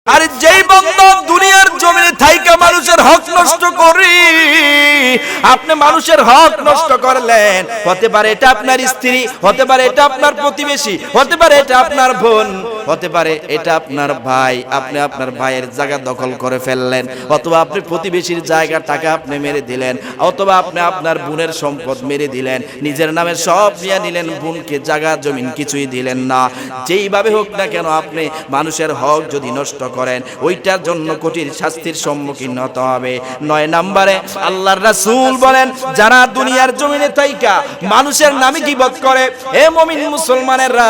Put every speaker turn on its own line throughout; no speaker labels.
আর যেই বান্দা দুনিয়ার জমিনে থাইকা মানুষের হক নষ্ট করি, আপনি মানুষের হক নষ্ট করলেন। হতে পারে এটা আপনার স্ত্রী, হতে পারে এটা আপনার প্রতিবেশী, হতে পারে এটা আপনার বোন, হতে পারে এটা আপনার ভাই। আপনি আপনার ভাইয়ের জায়গা দখল করে ফেললেন, অথবা আপনি প্রতিবেশীর জায়গা টাকা আপনি মেরে দিলেন, অথবা আপনি আপনার বোনের সম্পদ মেরে দিলেন, নিজের নামে সব নিয়ে নিলেন, বোনকে জায়গা জমিন কিছুই দিলেন না। যেইভাবে হোক না কেন আপনি মানুষের হক যদি নষ্ট করেন, ওইটার জন্য কঠিন শাস্তির সম্মুখীন হতে হবে। ৯ নম্বরে আল্লাহর রাসূল বলেন, যারা দুনিয়ার জমিনে থাইকা মানুষের নামে গীবত করে, হে মুমিন মুসলমানেরা,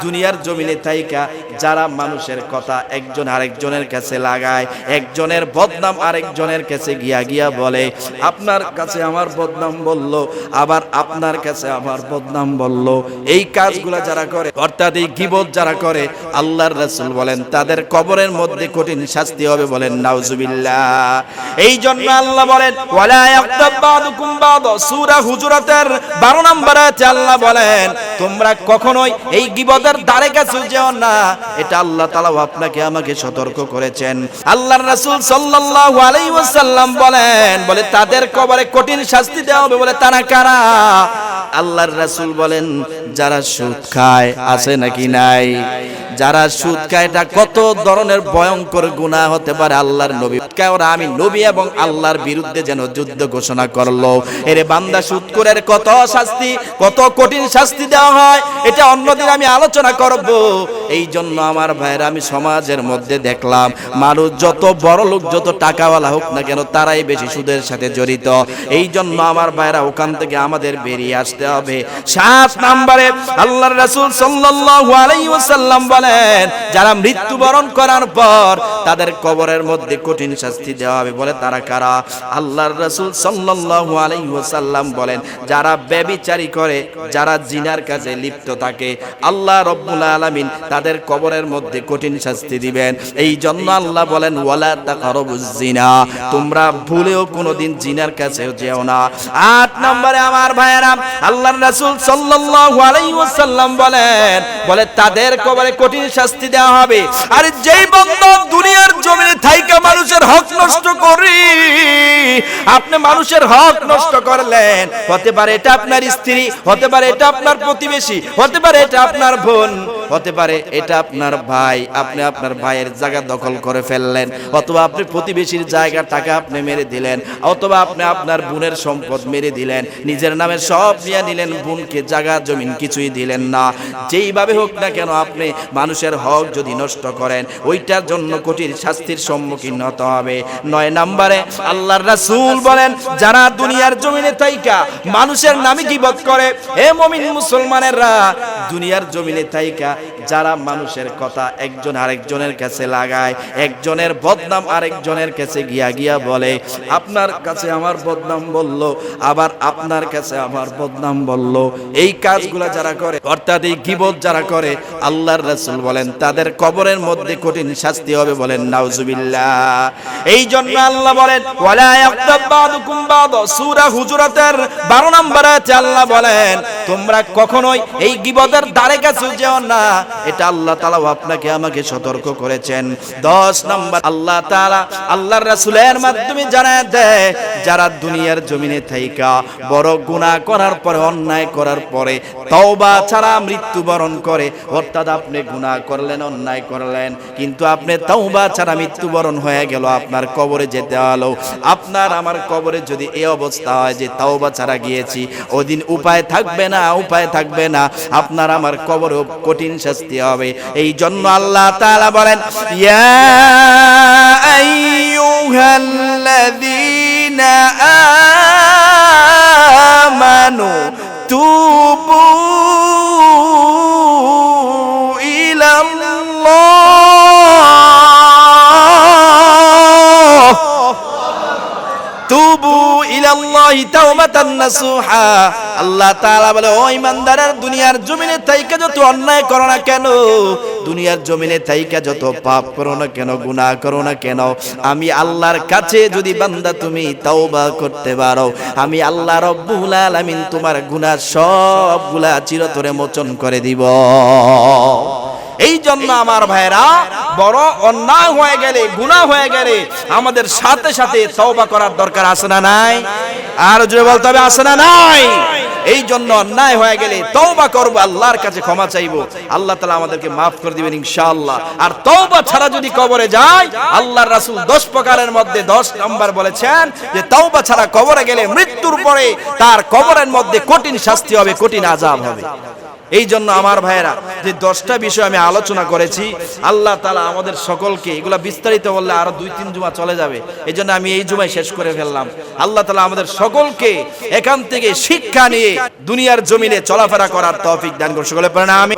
দুনিয়ার জমিনে থাইকা যারা মানুষের কথা একজন আরেকজনের কাছে লাগায়, একজনের বদনাম আরেকজনের কাছে গিয়া গিয়া বলে, আপনার কাছে আমার বদনাম বলল, আবার আপনার কাছে আমার বদনাম বলল, এই কাজগুলা যারা করে, অর্থাৎ এই গীবত যারা করে, আল্লাহর রাসূল বলেন তাদের কবরের মধ্যে কঠিন শাস্তি হবে। বলেন নাউজুবিল্লাহ। এই জন্য আল্লাহ বলেন, ওয়ালা ইয়াগতাব বাদুকুম বাদ, সূরা হুজুরাতের 12 নম্বর আয়াতে আল্লাহ বলেন, তোমরা কখনোই এই গীবতের ধারে কাছে যেও না। এটা আল্লাহ তাআলা আপনাকে আমাকে সতর্ক করেছেন। আল্লাহর রাসূল সাল্লাল্লাহু আলাইহি ওয়াসাল্লাম বলে তাদের কবরে কঠিন শাস্তি দেওয়া হবে। বলে তারা কারা? আল্লাহর রাসূল বলেন, যারা সুদ খায়, আছে নাকি নাই? যারা সুদ খায়, এটা কত ধরনের ভয়ঙ্কর গুনাহ হতে পারে। আল্লাহর নবী ওরা আমি নবী এবং আল্লাহর বিরুদ্ধে যেন যুদ্ধ ঘোষণা করলো। এরে বান্দা, সুদখোরের কত শাস্তি, কত কঠিন শাস্তি দেওয়া হয়, এটা অন্যদিন আমি আলোচনা করব। এই জন্য আমার ভাইরা, আমি সমাজের মধ্যে দেখলাম মানুষ যত বড় লোক, যত টাকাওয়ালা হোক না কেন, তারাই বেশি সুদের সাথে জড়িত। এই জন্য আমার ভাইরা, ওখান থেকে আমাদের বেরিয়ে আসতে হবে। 7 নম্বরে আল্লাহর রাসূল সাল্লাল্লাহু আলাইহি ওয়াসাল্লাম বলেন, যারা মৃত্যুবরণ করার পর তাদের কবরের মধ্যে কঠিন শাস্তি দেওয়া হবে। বলে তারা কারা? আল্লাহর রাসূল সাল্লাল্লাহু আলাইহি ওয়াসাল্লাম বলেন, যারা ব্যভিচারী করে, যারা জিনার কাজে লিপ্ত থাকে, আল্লাহ রব্বুল আলামিন তাদের কবরের মধ্যে কঠিন শাস্তি দিবেন। এই জন্য আল্লাহ বলেন, ওয়ালা তাকরাবুজ জিনা, তোমরা ভুলেও কোনোদিন জিনার কাছে যেও না। 8 নম্বরে আমার ভাইয়েরা, আল্লাহর রাসূল সাল্লাল্লাহু আলাইহি ওয়াসাল্লাম বলে তাদের কবরে কঠিন শাস্তি দেওয়া হবে। আর যেই বান্দা দুনিয়ার জমিনে থাইকা মানুষের হক নষ্ট করি, আপনি মানুষের হক নষ্ট করলেন। হতে পারে এটা আপনার স্ত্রী, হতে পারে এটা আপনার প্রতিবেশী, হতে পারে এটা আপনার বোন, হতে পারে এটা আপনার ভাই। আপনি আপনার ভাইয়ের জায়গা দখল করে ফেললেন, অথবা আপনি প্রতিবেশীর জায়গা টাকা আপনি মেরে দিলেন, অথবা আপনি আপনার বোনের সম্পদ মেরে দিলেন, নিজের নামে সব নিয়ে নিলেন, বোনকে জায়গা জমিন কিছুই দিলেন না। যেইভাবে হোক না কেন আপনি মানুষের হক যদি নষ্ট করেন, ওইটার জন্য কঠিন শাস্তির সম্মুখীন হতে হবে। 9 নম্বরে আল্লাহর রাসূল বলেন, যারা দুনিয়ার জমিনে থাইকা মানুষের নামে গীবত করে, হে মুমিন মুসলমানেরা, দুনিয়ার জমিনে থাইকা যারা মানুষের কথা একজন আরেকজনের কাছে লাগায়, একজনের বদনাম আরেকজনের কাছে গিয়া গিয়া বলে, আপনার কাছে আমার বদনাম বলল, আবার আপনার কাছে আমার বদনাম বলল, এই কাজগুলা যারা করে, অর্থাৎ এই গীবত যারা করে, আল্লাহর রাসূল বলেন তাদের কবরের মধ্যে কঠিন শাস্তি হবে। বলেন নাউজুবিল্লাহ। এই জন্য আল্লাহ বলেন, ওয়ালা ইয়াগতাব বাদুকুম বাদ, সূরা হুজুরাতের 12 নম্বর আয়াতে আল্লাহ বলেন, তোমরা কখনোই এই গীবতের ধারে কাছে যেও না। এটা আল্লাহ তাআলা আপনাকে আমাকে সতর্ক করেছেন। 10 নম্বর আল্লাহ তাআলা আল্লাহর রাসূলের মাধ্যমে জানায় দেয়, যারা দুনিয়ার জমিনে থাইকা বড় গুনাহ করার পরে, অন্যায় করার পরে তওবা ছাড়া মৃত্যুবরণ করে, অর্থাৎ আপনি গুনাহ করলেন, অন্যায় করলেন, কিন্তু আপনি তওবা ছাড়া মৃত্যুবরণ হয়ে গেল, আপনার কবরে যেতে হলো। আপনার আমার কবরে যদি এই অবস্থা হয় যে তওবা ছাড়া গিয়েছি, ওদিন উপায় থাকবে না, উপায় থাকবে না, আপনার আমার কবরে কঠিন শাস্তি হবে। এই জন্য আল্লাহ তাআলা বলেন, ইয়া আইয়ুহাল্লাযীনা আমানু তুবু ইলাল্লাহি তাওবাতান নাসুহা। আল্লাহ তাআলা বলে, ও ইমানদারের, দুনিয়ার জমিনে থাইকা যত অন্যায় করো না কেন, দুনিয়ার জমিনে থাইকা যত পাপ করো না কেন, গুনাহ করো না কেন, আমি আল্লাহর কাছে যদি বান্দা তুমি তওবা করতে পারো, আমি আল্লাহ রব্বুল আলামিন তোমার গুনাহ সবগুলা চিরতরে মোচন করে দিব। এই জন্য আমার ভাইরা, বড় অন্যায় হয়ে গেলে, গুনাহ হয়ে গেলে আমাদের সাথে সাথে তওবা করার দরকার আছে না নাই? আর জোরে বলতে হবে আছে না নাই? এই জন্য অন্যায় হয়ে গেলে তওবা করব, আল্লাহর কাছে ক্ষমা চাইবো, আল্লাহ তাআলা আমাদেরকে মাফ করে দিবেন ইনশাআল্লাহ। আর তওবা ছাড়া যদি কবরে যায়, আল্লাহর রাসূল 10 প্রকারের মধ্যে 10 নাম্বার বলেছেন যে তওবা ছাড়া কবরে গেলে মৃত্যুর পরে তার কবরের মধ্যে কঠিন শাস্তি হবে, কঠিন আযাব হবে। এই জন্য আমার ভাইয়েরা, যে 10টা বিষয় আমি আলোচনা করেছি, আল্লাহ তাআলা আমাদের সকলকে, এগুলা বিস্তারিত বললে আরো 2-3 জুমা চলে যাবে, এই জন্য আমি এই জুমায় শেষ করে ফেললাম। আল্লাহ তাআলা আমাদের সকলকে এখান থেকে শিক্ষা নিয়ে দুনিয়ার জমিনে চলাফেরা করার তৌফিক দান করুন। সকলে পড়েন আমিন।